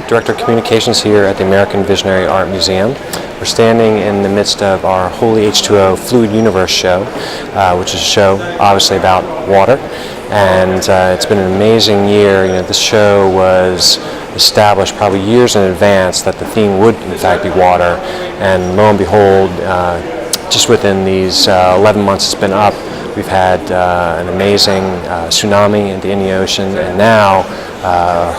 Director of Communications here at the American Visionary Art Museum. We're standing in the midst of our Holy H2O Fluid Universe show, which is a show obviously about water, and it's been an amazing year. You know, this show was established probably years in advance that the theme would in fact be water, and lo and behold, just within these 11 months it's been up, we've had an amazing tsunami in the Indian Ocean, and now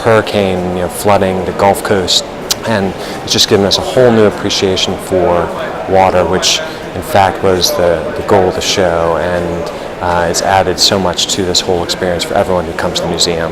hurricane flooding the Gulf Coast, and it's just given us a whole new appreciation for water, which in fact was the goal of the show, and it's added so much to this whole experience for everyone who comes to the museum.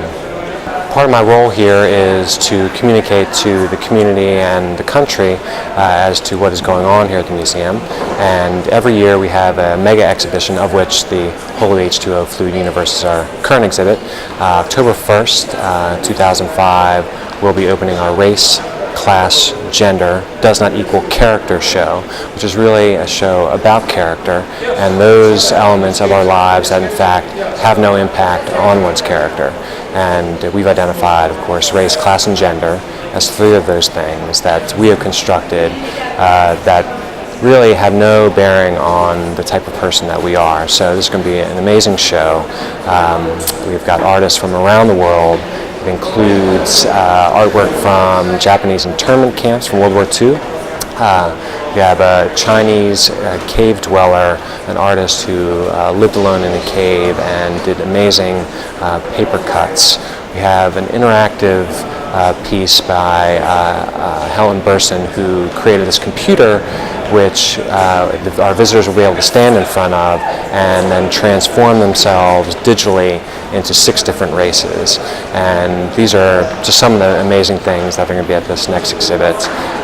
Part of my role here is to communicate to the community and the country as to what is going on here at the museum, and every year we have a mega exhibition, of which the Holy H2O Fluid Universe is our current exhibit. October 1st, 2005, we'll be opening our Race, Class, Gender Does Not Equal Character show, which is really a show about character and those elements of our lives that in fact have no impact on one's character. And we've identified, of course, race, class, and gender as three of those things that we have constructed that really have no bearing on the type of person that we are. So this is going to be an amazing show. We've got artists from around the world. It includes artwork from Japanese internment camps from World War II. We have a Chinese cave dweller, an artist who lived alone in a cave and did amazing paper cuts. We have an interactive piece by Helen Burson, who created this computer which our visitors will be able to stand in front of and then transform themselves digitally into 6 different races. And these are just some of the amazing things that are going to be at this next exhibit.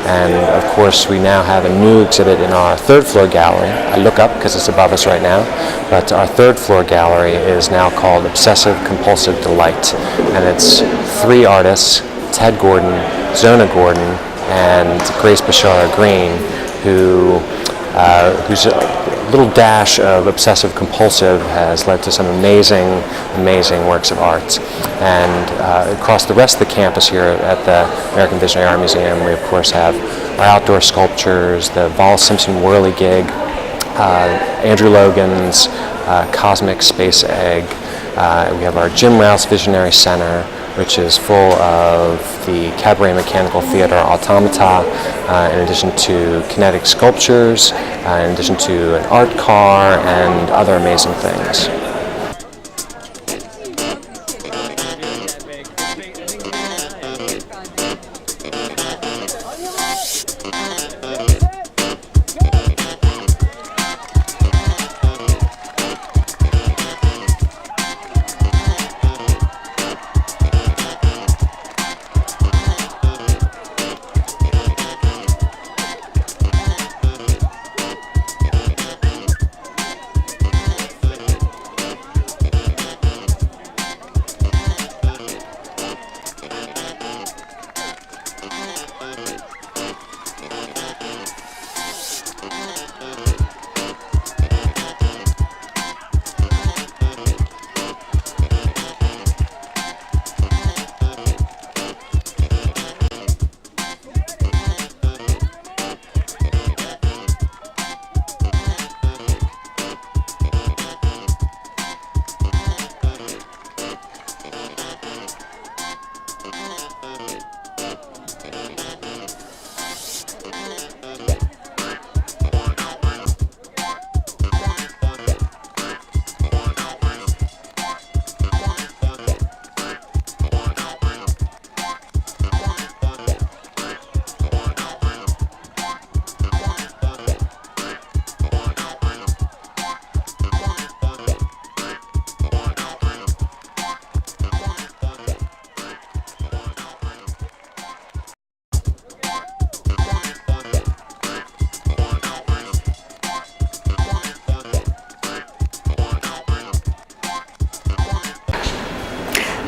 And of course we now have a new exhibit in our 3rd floor gallery. I look up because it's above us right now, but our 3rd floor gallery is now called Obsessive Compulsive Delight, and it's 3 artists, Ted Gordon, Zona Gordon, and Grace Bashara Green, whose little dash of obsessive compulsive has led to some amazing works of art. And across the rest of the campus here at the American Visionary Art Museum, we of course have our outdoor sculptures, the Vol Simpson Whirly Gig, Andrew Logan's Cosmic Space Egg. We have our Jim Rouse Visionary Center, which is full of the Cabaret Mechanical Theater Automata, in addition to kinetic sculptures, in addition to an art car, and other amazing things.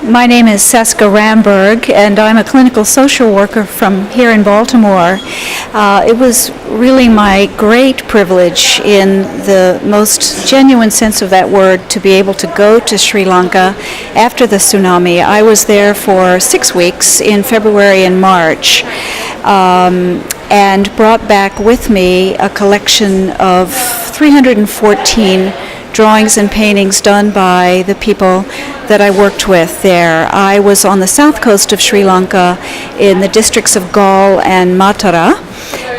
My name is Seska Ramberg, and I'm a clinical social worker from here in Baltimore. It was really my great privilege, in the most genuine sense of that word, to be able to go to Sri Lanka after the tsunami. I was there for 6 weeks in February and March, and brought back with me a collection of 314 drawings and paintings done by the people that I worked with there. I was on the south coast of Sri Lanka in the districts of Galle and Matara.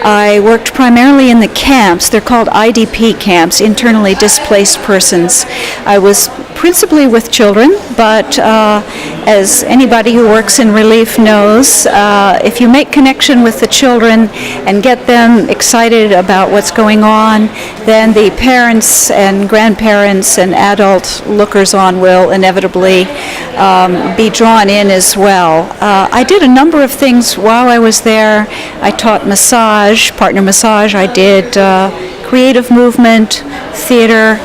I worked primarily in the camps. They're called IDP camps, internally displaced persons. I was principally with children, but as anybody who works in relief knows, if you make connection with the children and get them excited about what's going on, then the parents and grandparents and adult lookers-on will inevitably be drawn in as well. I did a number of things while I was there. I taught massage, partner massage. I did creative movement, theater,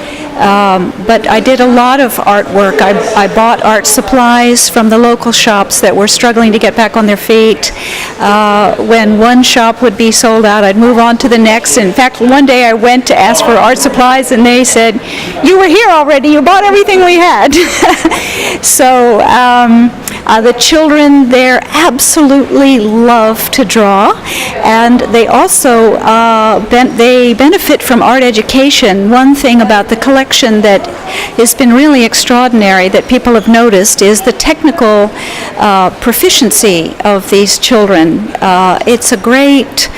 but I did a lot of artwork. I bought art supplies from the local shops that were struggling to get back on their feet. When one shop would be sold out, I'd move on to the next. In fact, one day I went to ask for art supplies, and they said, "You were here already. You bought everything we had." So the children there absolutely love to draw, and they also they benefit from art education. One thing about the collection that has been really extraordinary that people have noticed is the technical proficiency of these children. It's a great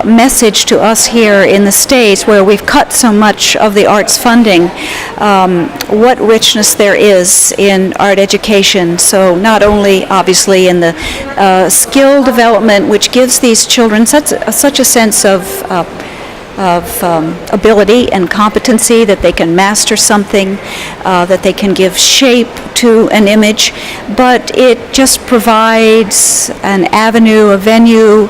message to us here in the States, where we've cut so much of the arts funding, what richness there is in art education. So not only obviously in the skill development, which gives these children such a sense of ability and competency, that they can master something, that they can give shape to an image, but it just provides an avenue, a venue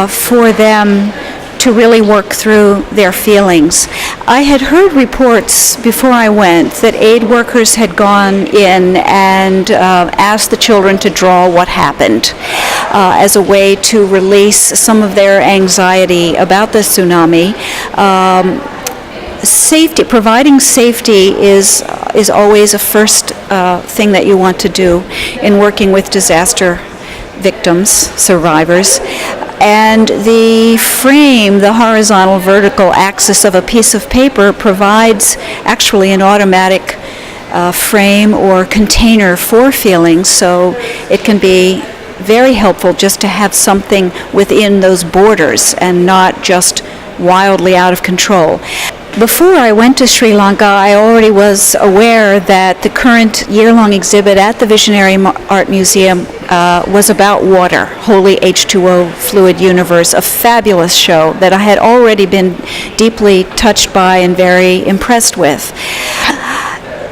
for them to really work through their feelings. I had heard reports before I went that aid workers had gone in and asked the children to draw what happened as a way to release some of their anxiety about the tsunami. Safety, providing safety is always a first thing that you want to do in working with disaster victims, survivors. And the frame, the horizontal vertical axis of a piece of paper, provides actually an automatic frame or container for feelings, so it can be very helpful just to have something within those borders and not just wildly out of control. Before I went to Sri Lanka, I already was aware that the current year-long exhibit at the Visionary Art Museum was about water, Holy H2O Fluid Universe, a fabulous show that I had already been deeply touched by and very impressed with.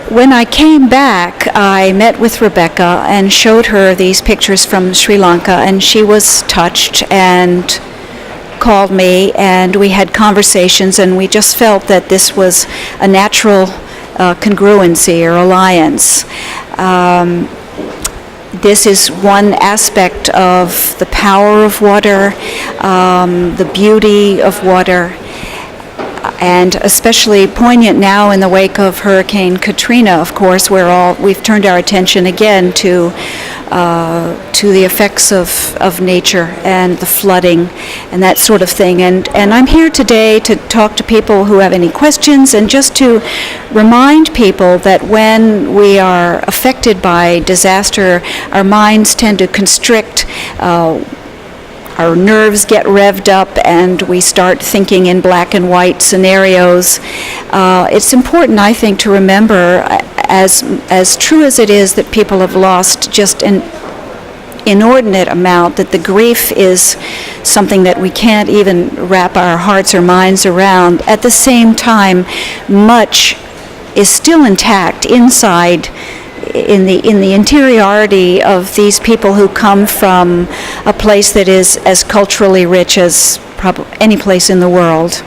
When I came back, I met with Rebecca and showed her these pictures from Sri Lanka, and she was touched and called me, and we had conversations, and we just felt that this was a natural congruency or alliance. This is one aspect of the power of water, the beauty of water, and especially poignant now in the wake of Hurricane Katrina, of course, where we've turned our attention again to the effects of nature and the flooding and that sort of thing. And I'm here today to talk to people who have any questions, and just to remind people that when we are affected by disaster, our minds tend to constrict, our nerves get revved up, and we start thinking in black and white scenarios. It's important, I think, to remember, as true as it is that people have lost just an inordinate amount, that the grief is something that we can't even wrap our hearts or minds around. At the same time, much is still intact inside, in the interiority of these people who come from a place that is as culturally rich as probably any place in the world.